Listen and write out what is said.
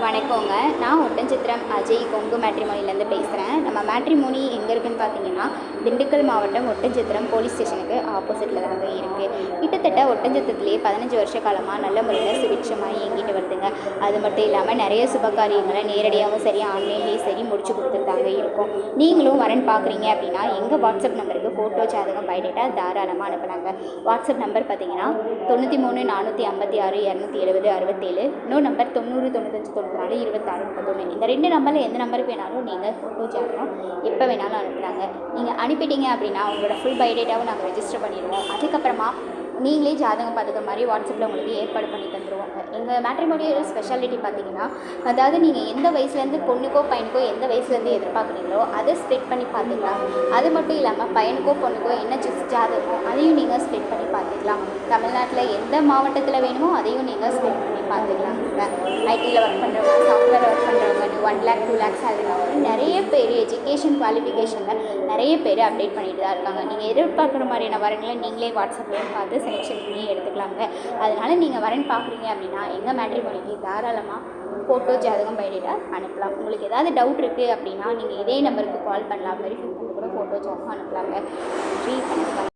வணக்கங்க. நான் ஒட்டன்சத்திரம் அஜய் கொங்கு மேட்ரிமோனிலேருந்து பேசுகிறேன். நம்ம மேட்ரிமோனி எங்கே இருக்குதுன்னு பார்த்தீங்கன்னா, திண்டுக்கல் மாவட்டம் ஒட்டன்சத்திரம் போலீஸ் ஸ்டேஷனுக்கு ஆப்போசிட்டில் தாங்க இருக்குது. கிட்டத்தட்ட ஒட்டன்சத்திரத்திலேயே 15 வருஷ காலமாக நல்ல முறையில் சுபிட்சமாக இயங்கிட்டு வருதுங்க. அது மட்டும் இல்லாமல் நிறைய சுபகாரியங்களை நேரடியாகவும் சரி, ஆன்லைன்லேயும் சரி முடிச்சு கொடுத்துட்டு தாங்க இருக்கோம். நீங்களும் வரன் பார்க்குறீங்க அப்படின்னா, எங்கள் வாட்ஸ்அப் நம்பருக்கு ஃபோட்டோ ஜாதகம் பயோடேட்டா தாராளமாக அனுப்பலாங்க. வாட்ஸ்அப் நம்பர் பார்த்தீங்கன்னா 93 456 270 67. இன்னொரு நம்பர் 90 95 94 26 31. இந்த 2 நம்பரில் எந்த நம்பருக்கு வேணாலும் நீங்கள் ஃபோட்டோ ஜாதகம் எப்போ வேணாலும் அனுப்புகிறாங்க. நீங்கள் அனுப்பிட்டீங்க அப்படின்னா உங்களோட ஃபுல் பயோடேட்டாவும் நாங்கள் ரெஜிஸ்டர் பண்ணிடுவோம். அதுக்கப்புறமா நீங்களே ஜாதகம் பார்த்துக்க மாதிரி வாட்ஸ்அப்பில் உங்களுக்கு ஏற்பாடு பண்ணி தந்துடுவோம். எங்கள் மேட்ரிமோனியோட ஸ்பெஷாலிட்டி பார்த்தீங்கன்னா, அதாவது நீங்கள் எந்த வயசுலேருந்து பொண்ணுக்கோ பையனுக்கோ எந்த வயசுலேருந்து எதிர்பார்க்குறீங்களோ அதை ஸ்ப்ளிட் பண்ணி பார்த்துக்கலாம். அது மட்டும் இல்லாமல் பையனுக்கோ பொண்ணுக்கோ என்ன ஜாதகமோ அதையும் நீங்கள் ஸ்ப்ளிட் பண்ணி பார்த்துக்கலாம். தமிழ்நாட்டில் எந்த மாவட்டத்தில் வேணுமோ அதையும் நீங்கள் ஸ்ப்ளிட் பண்ணி பார்த்துக்கலாம். ஐடியில் ஒர்க் பண்ணுறவங்க, சாஃப்ட்வேர் ஒர்க் பண்ணுறவங்க, 1 lakh 2 lakh சேலரி நிறைய பேர் எஜுகேஷன் குவாலிஃபிகேஷனில் நிறைய பேர் அப்டேட் பண்ணிட்டு தான் இருக்காங்க. நீங்கள் எதிர்பார்க்குற மாதிரியான வரங்களை நீங்களே வாட்ஸ்அப்பில் பார்த்து செலெக்ஷன் பண்ணி எடுத்துக்கலாங்க. அதனால் நீங்கள் வரன் பார்க்குறீங்க அப்படின்னா எங்கள் மேட்ரிமோனிக்கு தாராளமாக ஃபோட்டோ ஜாதகம் பயோடேட்டா அனுப்பலாம். உங்களுக்கு ஏதாவது டவுட் இருக்குது அப்படின்னா நீங்கள் இதே நம்பருக்கு கால் பண்ணலாம். வெரிஃபை பண்ணி கூட ஃபோட்டோ ஜாதகம் அனுப்பலாங்க. நன்றி, வணக்கம்.